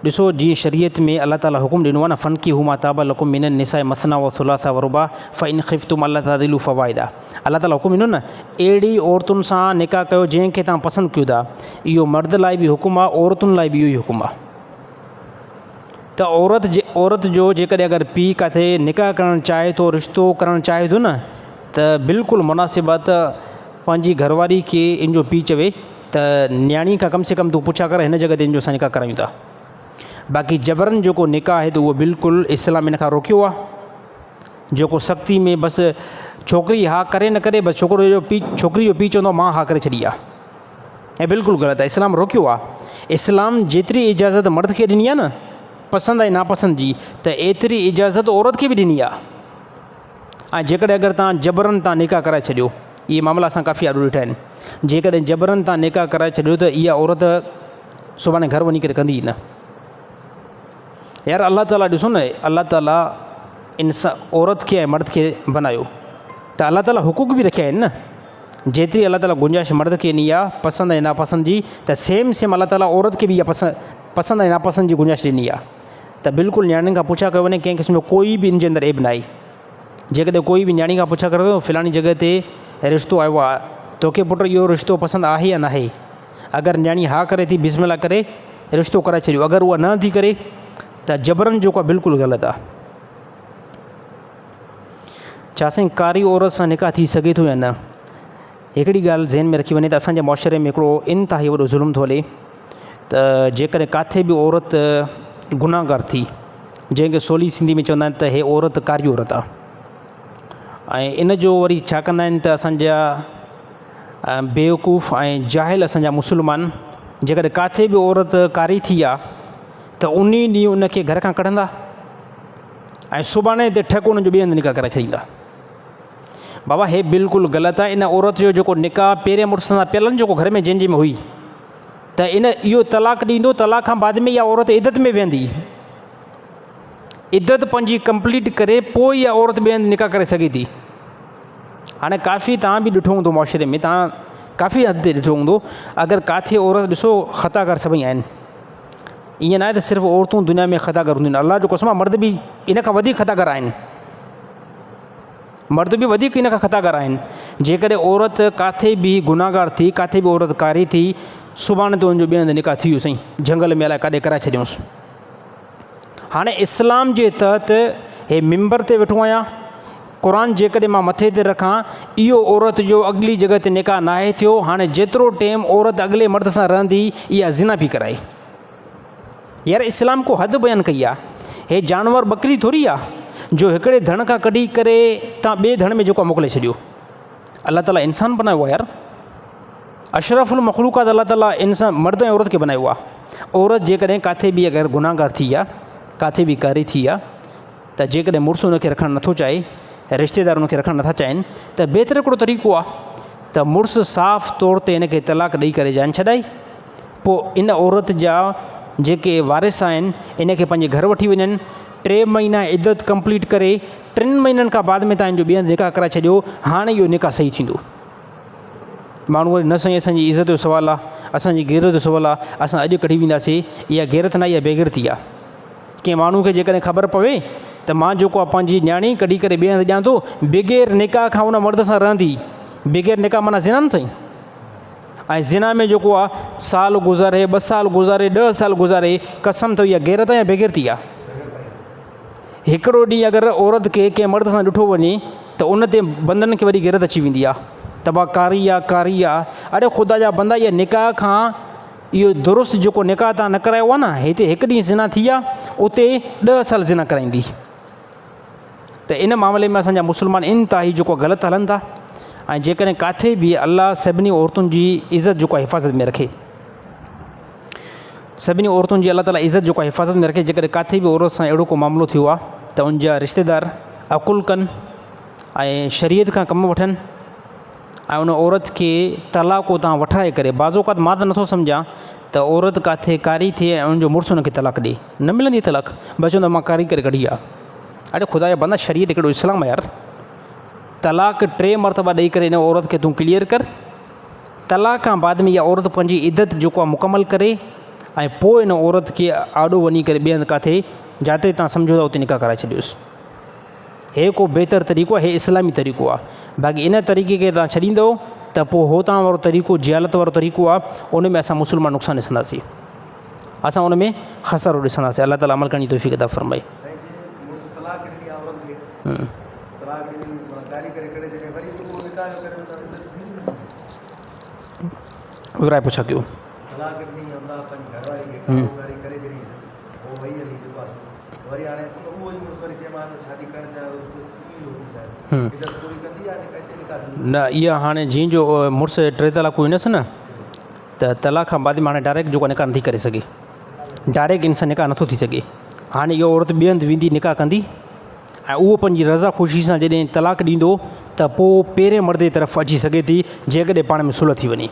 ॾिसो जीअं शरीयत में अल्लाह ताला हुकुम ॾिनो आहे न फ़नकी हुमा ताबा लकुम मिनन निसा मसना व सुलासा व रुबा फ़इन ख़िफ़्तुम अल्ला तादिलु फ़वाइदा। अल्लाह ताला हुकुम ॾिनो न अहिड़ी औरतुनि सां निकाह कयो जंहिंखे तव्हां पसंदि कयो था। इहो मर्द लाइ बि हुकुम आहे, औरतुनि लाइ बि इहो ई हुकुम आहे। त औरत जो जेकॾहिं अगरि पीउ किथे निकाह करणु चाहे थो, रिश्तो करणु चाहे थो न, त बिल्कुलु मुनासिबु आहे त पंहिंजी घरवारी खे इन जो पीउ चवे त न्याणी खां कम से कम तूं पुछा कर हिन जॻह ते इन जो असां निकाह करायूं था। बाक़ी जबरन जेको निकाह आहे त उहो बिल्कुलु इस्लाम इन खां रोकियो आहे। जेको सख़्ती में बसि छोकिरी हा करे न करे, बसि छोकिरो जो पीउ छोकिरी जो पीउ चवंदो मां हा करे छॾी आहे, ऐं बिल्कुलु ग़लति आहे। इस्लाम रोकियो आहे। इस्लाम जेतिरी इजाज़त मर्द खे ॾिनी आहे न पसंदि ऐं नापसंदि जी, त एतिरी इजाज़त औरत खे बि ॾिनी आहे। ऐं जेकॾहिं अगरि तव्हां जबरन तव्हां निकाह कराए छॾियो, इहे मामला असां काफ़ी ॾाढो ॾिठा आहिनि। जेकॾहिं जबरन तव्हां निकाह कराए छॾियो त इहा औरत सुभाणे घर वञी करे कंदी न। यार अल्लाह ताला ॾिसो न, अल्लाह ताला औरत खे ऐं मर्द खे बनायो, त अल्लाह ताला हुक़ूक़ बि रखिया आहिनि न। जेतिरी अल्लाह ताला गुंजाइश मर्द खे ॾिनी आहे पसंदि ऐं नापसंदि जी, त सेम अल्लाह ताला औरत खे बि इहा पसंदि ऐं नापसंदि जी गुंजाइश ॾिनी आहे। त बिल्कुलु न्याणियुनि खां पुछा कयो वञे, कंहिं क़िस्म जो कोई बि इन जे अंदरि ऐब न आहे। जेकॾहिं कोई बि न्याणी खां पुछा कयो फ़लाणी जॻह ते रिश्तो आयो आहे, तोखे पुटु इहो रिश्तो पसंदि आहे या न आहे। अगरि न्याणी हा करे थी बिस्मिल्लाह करे रिश्तो कराए छॾियो, अगरि उहा न थी करे त जबरन जेको आहे बिल्कुलु ग़लति आहे। छा साईं कारी औरत सां निकाह थी सघे थो या न? हिकिड़ी ॻाल्हि ज़हन में रखी वञे त असांजे मुआशरे में हिकिड़ो इंतिहाई वॾो ज़ुल्म थो हले त जेकॾहिं किथे बि औरत गुनाहगार थी, जंहिंखे सवली सिंधी में चवंदा आहिनि त हे औरत कारी औरत आहे। ऐं इन जो वरी छा कंदा आहिनि त असांजा बेवकूफ़ ऐं जाहिल असांजा मुस्लमान जेकॾहिं किथे बि औरत कारी थी आहे त उन ॾींहुं उनखे घर खां कढंदा ऐं सुभाणे ते ठक उन जो ॿिए हंधि निकाह कराए छॾींदा। बाबा हे बिल्कुलु ग़लति आहे। इन औरत जो जेको निकाह पहिरें मुड़ुस सां पहिलनि जेको घर में जंहिंजे में हुई, त इहो तलाक ॾींदो, तलाक खां बाद में इहा औरत इद्दत में वेहंदी, इद्दत पंहिंजी कंप्लीट करे पोइ इहा औरत ॿिए हंधि निकाह करे सघे थी। हाणे काफ़ी तव्हां बि ॾिठो हूंदो मुआशरे में, तव्हां काफ़ी हद ते ॾिठो हूंदो, अगरि किथे औरत ॾिसो ख़ताकार सभई आहिनि, ईअं न आहे त सिर्फ़ु औरतूं दुनिया में ख़ताकार हूंदियूं आहिनि। अल्लाह जो कसम आहे मर्द बि इन खां वधीक ख़ताकार आहिनि, मर्द बि वधीक इन खां ख़ताकार आहिनि। जेकॾहिं औरत किथे बि गुनाहगार थी, किथे बि औरत कारी थी, सुभाणे तो उनजो ॿिए हंधि निकाह थी वियो साईं, झंगल में अलाए काॾे कराए छॾियऊंसि। हाणे इस्लाम जे तहत हे मिंबर ते वेठो आहियां, क़ुर जेकॾहिं मां मथे ते रखां, इहो औरत जो अॻिली जॻह ते निकाह न आहे थियो। हाणे जेतिरो टाइम औरत अॻिले मर्द सां रहंदी, इहा ज़िना पई कराए। यार इस्लाम को हद बयानु कई आहे। हे जानवर बकरी थोरी आहे जो हिकिड़े धण खां कढी करे तव्हां ॿिए धण में जेको मोकिले छॾियो। अल्लाह ताला इंसान बनायो आहे यार, अशरफुल मखलूक़ात अल्लाह ताला इंसान मर्द ऐं औरत खे बनायो आहे। औरत जेकॾहिं किथे बि अगरि गुनाहगार थी आहे, किथे बि कारी थी आहे, त जेकॾहिं मुड़ुसु हुनखे रखणु नथो चाहे, रिश्तेदार हुनखे रखणु नथा चाहिनि, त बहितर हिकिड़ो तरीक़ो आहे त मुड़ुसु साफ़ तौर ते हिनखे तलाक ॾेई करे जान छॾाए, पोइ इन औरत जा जेके वारिस आहिनि इनखे पंहिंजे घर वठी वञनि, 3 महीना इद्दत कंप्लीट करे 3 महीननि खां बाद में तव्हां जो ॿिए हंधि निकाह कराए छॾियो। हाणे इहो निकाह सही थींदो। माण्हू वरी न साईं असांजी इज़त जो सुवालु आहे, असांजी गैरत जो सुवालु आहे, असां अॼु कढी वेंदासीं। इहा गैरत न, इहा बेगैरती आहे। कंहिं माण्हू खे जेकॾहिं ख़बर पवे त मां जेको आहे पंहिंजी न्याणी कढी करे ॿिए हंधि ॾियां थो, बग़ैर निकाह खां उन मर्द सां रहंदी, बग़ैर निकाह माना ज़िना न साईं। ऐं ज़िना में जेको आहे साल गुज़ारे, 2 साल गुज़ारे, 10 साल गुज़ारे, कसम त इहा गैरत या बेगैरती आहे। हिकिड़ो ॾींहुं अगरि औरत खे कंहिं मर्द सां ॾिठो वञे त उन ते बंदनि खे वरी गैरत अची वेंदी आहे, त बा कारी आहे, कारी आहे। अड़े ख़ुदा जा बंदा, इहा निकाह खां इहो दुरुस्त जेको निकाह तव्हां न करायो आहे न, हिते हिकु ॾींहुं ज़िना थी आहे, उते 10 साल ज़िना कराईंदी। त इन मामले में असांजा मुस्लमान इंतिहाई जेको ग़लति हलनि था। ऐं जेकॾहिं किथे बि अल्लाह सभिनी औरतुनि जी इज़त जेको आहे हिफ़ाज़त में रखे, सभिनी औरतुनि जी अल्लाह ताला इज़त जेको आहे हिफ़ाज़त में रखे। जेकॾहिं किथे बि औरत सां अहिड़ो को मामिलो थियो आहे त उनजा रिश्तेदार अकुल कनि ऐं शरीयत खां कमु वठनि ऐं उन औरत खे तलाक़ो तव्हां वठाए करे, बाज़ोकात मां त नथो सम्झां त औरत किथे कारी थिए ऐं उनजो मुड़ुसु हुनखे तलाक ॾिए, न मिलंदी तलाक। बसि चवंदो मां कारी करे कढी आहे। अड़े ख़ुदा जा बंदा, शरीयत हिकिड़ो इस्लाम आहे यार। तलाक 3 मरतबा ॾेई करे इन औरत खे तूं क्लियर कर। तलाक खां बाद में इहा औरत पंहिंजी इद्दत जेको आहे मुकमल करे ऐं पोइ इन औरत खे आॾो वञी करे ॿिए हंधि किथे जिते तव्हां सम्झो था उते निकाह कराए छॾियोसि। हे को बहितर तरीक़ो आहे, हे इस्लामी तरीक़ो आहे। बाक़ी इन तरीक़े खे तव्हां छॾींदव त पोइ होतां वारो तरीक़ो जियालत वारो तरीक़ो आहे, उन में असां मुस्लमान नुक़सानु ॾिसंदासीं, असां उन में ख़सारो ॾिसंदासीं। अलाह ताला अमल करण जी तौफ़ीक़ अता फ़रमाए। विराए पुछा कयो न, इहा हाणे जंहिंजो मुड़ुसु 3 तलाक़ूं ईंदसि न, त तलाक खां बाद में हाणे डायरेक्ट जेको निकाह नथी करे सघे, डायरेक्ट इंसान निकाह नथो थी सघे। हाणे इहो औरत ॿिए हंधि वेंदी निकाह कंदी ऐं उहो पंहिंजी रज़ा ख़ुशी सां जॾहिं तलाक ॾींदो त पोइ पहिरें मर्द जी तरफ़ अची सघे थी, जेकॾहिं पाण में सुलह थी वञे।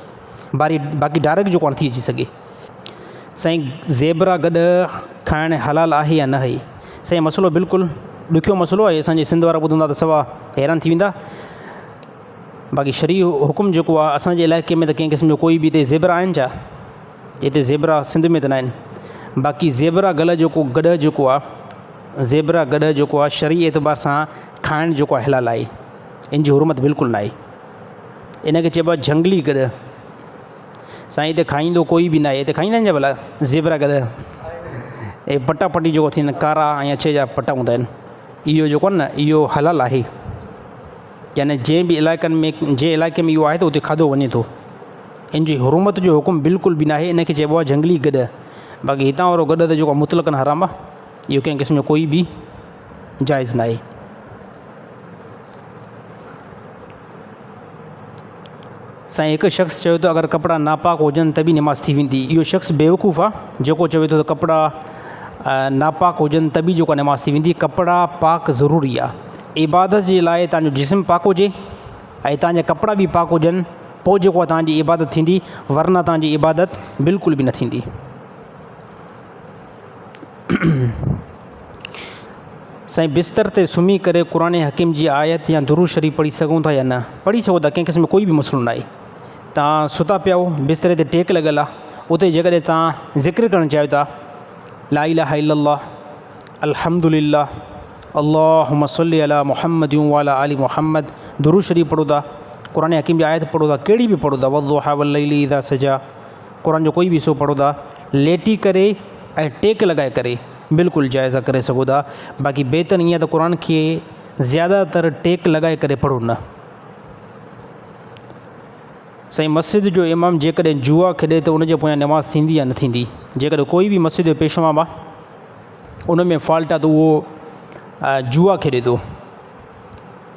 बाक़ी डायरेक्ट जेको नथी अची सघे। साईं ज़ेबरा गॾु खाइणु हलाल आहे या न आहे? साईं मसइलो बिल्कुलु ॾुखियो मसइलो आहे, असांजे सिंध वारा ॿुधंदा त सवा हैरान थी वेंदा। बाक़ी शरी हुकुम जेको आहे असांजे इलाइक़े में त कंहिं क़िस्म जो कोई बि हिते ज़ेबरा आहिनि छा? हिते ज़ेबरा सिंध में त न आहिनि। बाक़ी ज़ेबरा गॾु जेको आहे ज़ेबरा गॾु जेको आहे शरी एतबार सां खाइणु जेको आहे हलाल आहे, इन जी हुरमत बिल्कुलु न आहे। इन खे चइबो आहे झंगली गॾु। साईं हिते खाईंदो कोई बि न आहे। हिते खाईंदा आहिनि छा भला ज़ेबरा गॾु? ऐं पटा पटी जेको थींदा आहिनि कारा ऐं अछे जा पटा हूंदा आहिनि, इहो जेको आहे न इहो हलाल आहे। यानी जंहिं बि इलाइक़े में इहो आहे त उते खाधो वञे थो। इन जी हुरमत जो हुकुम बिल्कुलु बि न आहे। इन खे चइबो आहे झंगली गॾु। बाक़ी हितां वारो गॾु त जेको आहे मुतलक़न हराम आहे, इहो कंहिं क़िस्म जो कोई बि जाइज़ न आहे। साईं हिकु शख़्स चयो त अगरि कपिड़ा नापाक हुजनि त बि नमाज़ थी वेंदी। इहो शख़्स बेवकूफ़ आहे जेको चवे थो त कपिड़ा नापाक हुजनि त बि जेको आहे नमाज़ थी वेंदी। कपिड़ा पाक ज़रूरी आहे। इबादत जे लाइ तव्हांजो जिस्म पाक हुजे ऐं तव्हांजा कपिड़ा बि पाक हुजनि, पोइ जेको आहे तव्हांजी इबादत थींदी, वरना तव्हांजी इबादत बिल्कुलु बि न थींदी। साईं बिस्तर ते सुम्ही करे क़ुरान हकीम जी आयत या दुरूद शरीफ़ पढ़ी सघूं था या न? पढ़ी सघो था, कंहिं क़िस्म में कोई बि मसइलो न आहे। तव्हां सुता पिया हो, बिस्तरे ते टेक लॻियल आहे, उते जेकॾहिं तव्हां ज़िक्र करणु चाहियो था, ला इलाहा इल्लल्लाह, अल्हम्दुलिल्लाह, अल्लाहुम्मा सल्ली अला मुहम्मद व अला आलि मुहम्मद, दुरूद शरीफ़ पढ़ो था, क़ुरान हकीम जी आयत पढ़ो था, कहिड़ी बि पढ़ो था, वद्दुहा वल्लैलि इज़ा सजा, क़ुरान जो कोई बि हिसो पढ़ो था, लेटी करे ऐं टेक लॻाए करे बिल्कुलु जाइज़ा करे सघो था। बाक़ी बहितर ईअं त क़ुरान खे ज़्यादातर टेक लॻाए करे पढ़ो न। साईं मस्जिद जो इमाम जेकॾहिं जुआ खेॾे त उनजे पोयां नमाज़ थींदी या न थींदी? जेकॾहिं कोई बि मस्जिद जो पेशवा आहे उन में फॉल्ट आहे त उहो जुआ खेॾे थो,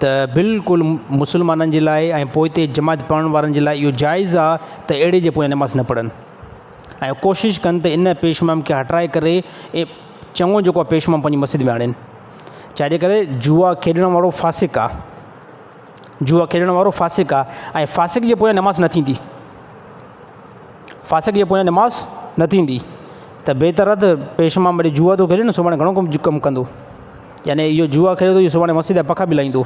त बिल्कुलु मुस्लमाननि जे लाइ ऐं पोइ हिते जमात पढ़ण वारनि जे लाइ इहो जाइज़ आहे त अहिड़े जे पोयां नमाज़ न पढ़नि ऐं कोशिशि कनि त इन पेशवाम खे हटाए करे चङो जेको आहे पेशवा पंहिंजी मस्जिद में आणनि। छाजे करे जुआ खेॾण वारो फासिक आहे, जुआ खेॾण वारो फासिक आहे ऐं फासिक जे पोयां नमाज़ न थींदी, फासिक जे पोयां नमाज़ न थींदी। त बहितर आहे त पेशवा वरी जुआ थो खेॾे न, सुभाणे घणो कमु कंदो। यानी इहो जुआ खेॾे थो, इहो सुभाणे मस्जिद जा पखा बि लाहींदो।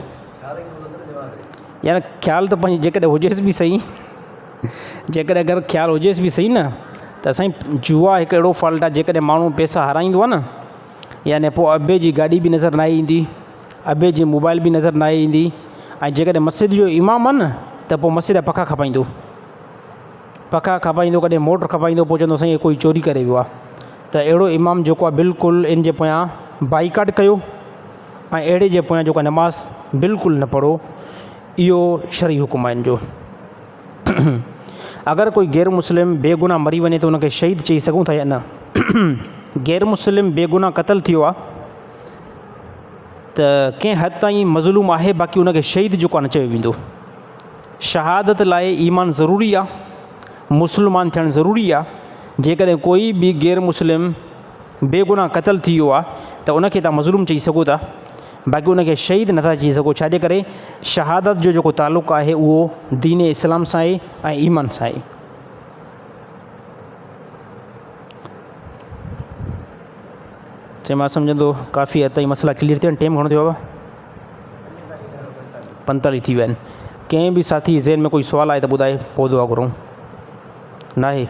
यानी ख़्यालु त पंहिंजी जेकॾहिं हुजेसि बि सही, जेकॾहिं अगरि ख़्यालु हुजेसि बि सही न, त साईं जुआ हिकु अहिड़ो फॉल्ट आहे जेकॾहिं माण्हू पैसा हाराईंदो आहे न, यानी पोइ अबे जी गाॾी बि नज़र न ईंदी, अबे जी मोबाइल बि नज़र न ईंदी, ऐं जेकॾहिं मस्जिद जो इमाम आहे न त पोइ मस्जिद जा पखा खपाईंदो, कॾहिं मोटर खपाईंदो, पोइ चवंदो साईं कोई चोरी करे वियो आहे। त अहिड़ो इमाम जेको आहे बिल्कुलु इन जे पोयां बाइकाट कयो ऐं अहिड़े जे पोयां जेको आहे नमाज़ बिल्कुलु न पढ़ो। इहो शरई हुकुम आहे इन जो। अगरि कोई गैर मुस्लिम बेगुनाह मरी वञे त उनखे शहीद चई सघूं था या न? गैर मुस्लिम बेगुनाह क़तलु थियो आहे त कंहिं हद ताईं मज़लूम आहे, बाक़ी उनखे शहीद जेको आहे न चयो वेंदो। शहादत लाइ ईमान ज़रूरी आहे, मुस्लमान थियणु ज़रूरी आहे। जेकॾहिं कोई बि गैर मुस्लिम बेगुनाह क़तलु थी वियो आहे त उनखे तव्हां मज़लूम चई सघो था, बाक़ी उनखे शहीद नथा चई सघो। छाजे करे शहादत जो जेको तालुक़ु आहे उहो दीन इस्लाम सां आहे ऐं ईमान सां आहे। चई मां सम्झंदो काफ़ी हद ताईं मसइला क्लियर थिया आहिनि। टाइम घणो थियो आहे? 45 थी विया आहिनि। कंहिं बि साथी ज़हन में कोई सुवाल आहे त ॿुधाए, पोइ दुआ करूं। न आहे?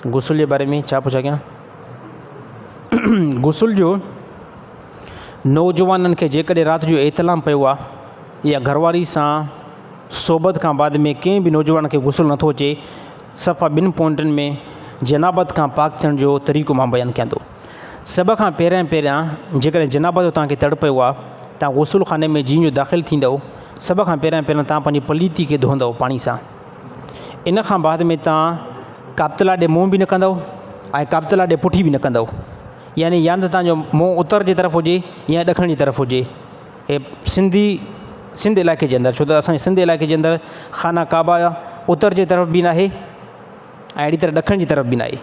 गुसल जे बारे में छा पुछा कयां? गुसल जो नौजवाननि खे जेकॾहिं राति जो एतलाम पियो आहे या घरवारी सां सोबत खां बाद में कंहिं बि नौजवान खे गुसल नथो अचे, सफ़ा 2 पॉइंटनि में जनाबत खां पाक थियण जो तरीक़ो मां बयानु कयां थो। सभ खां पहिरियां जेकॾहिं जनाबत जो तव्हांखे तड़ पियो आहे, तव्हां गुसल खाने में जीअं जो दाख़िल थींदव, सभ खां पहिरियां तव्हां पंहिंजी पलीती खे धोईंदव पाणी सां। इन खां बाद में तव्हां काबतला ॾे मुंहुं बि न कंदव ऐं काबतला ॾे पुठी बि न कंदव, यानी या त तव्हांजो मुंहुं उत्तर जी तरफ़ हुजे या ॾखण जी तरफ़ हुजे। हे सिंध इलाइक़े जे अंदरि, छो त असांजे सिंध इलाइक़े जे अंदरि खाना काबा उत्तर जी तरफ़ बि न आहे ऐं अहिड़ी तरह ॾखण जी तरफ़ बि न आहे।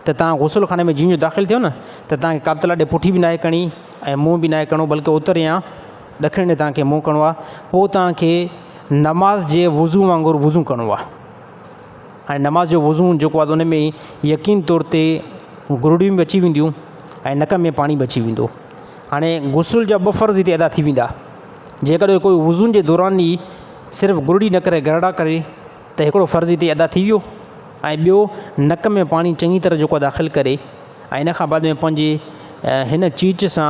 त तव्हां गुसल खाने में जीअं दाख़िल थियो न, त तव्हांखे काबतला ॾे पुठी बि न आहे करणी ऐं मुंहुं बि न आहे करिणो, बल्कि उत्तर या ॾखण ॾे तव्हांखे मुंहुं करिणो आहे। पोइ तव्हांखे नमाज़ जे वज़ू वांगुरु वज़ू करिणो आहे। ऐं नमाज़ जो वज़ू जेको आहे उन में यकीन तौर ते गुरड़ियूं बि अची वेंदियूं ऐं नक में पाणी बि अची वेंदो। हाणे गुसल जा 2 फ़र्ज़ हिते अदा थी वेंदा। जेकॾहिं कोई वज़ू जे दौरान ई सिर्फ़ु गुरड़ी न करे गरड़ा करे त हिकिड़ो फ़र्ज़ु हिते अदा थी वियो, ऐं ॿियो नक में पाणी चङी तरह जेको दाख़िल करे ऐं इन खां बाद में पंहिंजे हिन चीच सां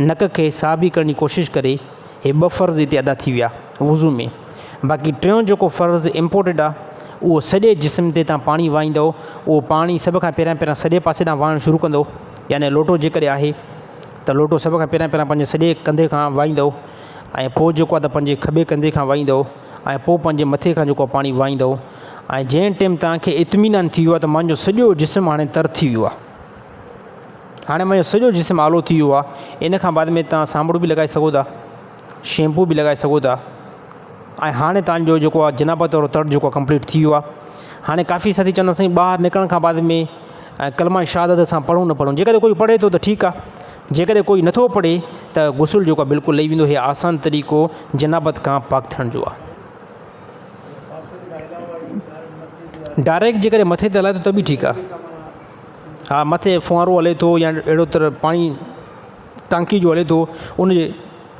नक खे साह बि करण जी कोशिशि करे, हे 2 फ़र्ज़ हिते अदा थी विया वज़ू में। बाक़ी टियों जेको फ़र्ज़ु इम्पोर्टेंट आहे, उहो सॼे जिस्म ते तव्हां पाणी वाहींदव। उहो पाणी सभ खां पहिरियां सॼे पासे ॾांहुं वाहणु शुरू कंदो, यानी लोटो जेकॾहिं आहे त लोटो सभ खां पहिरियां पंहिंजे सॼे कंधे खां वाहींदव ऐं पोइ जेको आहे त पंहिंजे खॿे कंधे खां वाहींदव ऐं पोइ पंहिंजे मथे खां जेको पाणी वाहींदव। ऐं जंहिं टाइम तव्हांखे इत्मीनान थी वियो आहे त मुंहिंजो सॼो जिस्म हाणे तर थी वियो आहे, हाणे मुंहिंजो सॼो जिस्म आलो थी वियो आहे, इन खां बाद में तव्हां सामड़ो बि लॻाए सघो था, शैम्पू बि लॻाए सघो था, ऐं हाणे तव्हांजो जेको आहे जनाबत वारो तर जेको आहे कंप्लीट थी वियो आहे। हाणे काफ़ी साथी चवंदा साईं ॿाहिरि निकिरण खां बाद में कलमा शहादत सां पढ़ूं न पढ़ूं। जेकॾहिं कोई पढ़े थो त ठीकु आहे, जेकॾहिं कोई नथो पढ़े त गुसल जेको आहे बिल्कुलु लही वेंदो। हे आसान तरीक़ो जनाबत खां पाक थियण जो आहे। डायरेक्ट जेकॾहिं मथे ते हलाए थो त बि ठीकु आहे। हा, मथे फुआरो हले थो या अहिड़ो तरह पाणी टांकी जो हले थो, उनजे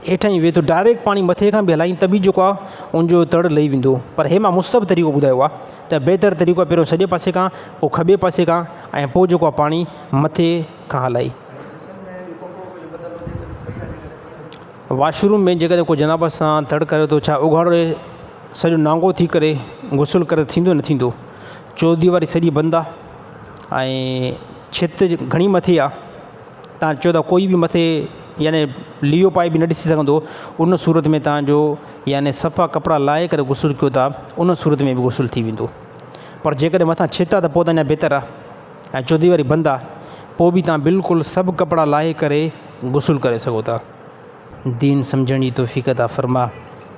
हेठां ई वेह थो, डायरेक्ट पाणी मथे खां बि हलाईं त बि जेको आहे उनजो तड़ लही वेंदो। पर हे मां मुस्तब तरीक़ो ॿुधायो आहे त बहितर तरीक़ो आहे पहिरियों सॼे पासे खां, पोइ खॿे पासे खां, ऐं पोइ जेको आहे पाणी मथे खां हलाई। वॉशरूम में जेकॾहिं कोई जनाबत सां तड़ करे थो, छा उघाड़े सॼो नांगो थी करे गुसल करे थींदो न थींदो? चौधरी सॼी बंदि आहे ऐं छित घणी मथे आहे। तव्हां चओ था कोई बि मथे यानी लियो पाए बि न ॾिसी सघंदो, उन सूरत में तव्हांजो यानी सफ़ा कपिड़ा लाहे करे गुसल कयो था, उन सूरत में बि गुसल थी वेंदो। पर जेकॾहिं मथां छित आहे त पोइ त अञा बहितर आहे ऐं चौधरी बंदि आहे, पोइ बि तव्हां बिल्कुलु सभु कपिड़ा लाहे करे गुसल करे सघो था। दीन सम्झण जी तौफ़ीक़ अता फ़रमा।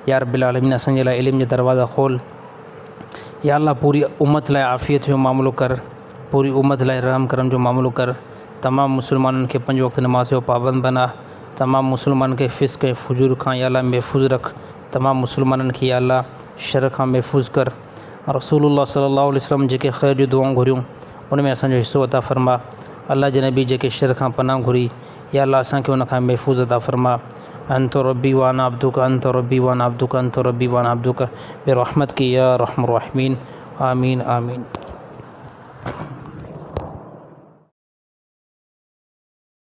या रब्बिल आलमीन असांजे लाइ इल्म जा दरवाज़ा खोल। या अल्लाह पूरी उम्मत लाइ आफ़ियत जो मामिलो कर, पूरी उम्मत लाइ रहम करम जो मामिलो कर। तमामु मुसलमाननि खे 5 वक़्त नमाज़ जो पाबंद बना। तमामु मुसलमाननि खे फ़िस्क़ ऐं फुजूर खां या अल्लाह महफ़ूज़ रख। तमामु मुसलमाननि खे या अल्लाह शर खां महफ़ूज़ कर। रसूलुल्लाह सल्लल्लाहु अलैहि वसल्लम जेके ख़ैर जूं दुआऊं घुरियूं उन में असांजो हिस्सो अता फ़रमा। अल्लाह जे नबी जेके शर खां पनाह घुरी, या अल्लाह असांखे उन खां महफ़ूज़ अता फ़रमा। अंत रब्बी व अना अब्दुक, अंत रब्बी व अना अब्दुक, अंत रब्बी व अना अब्दुक बिरहमतिक या अरहमर राहिमीन। आमीन आमीन।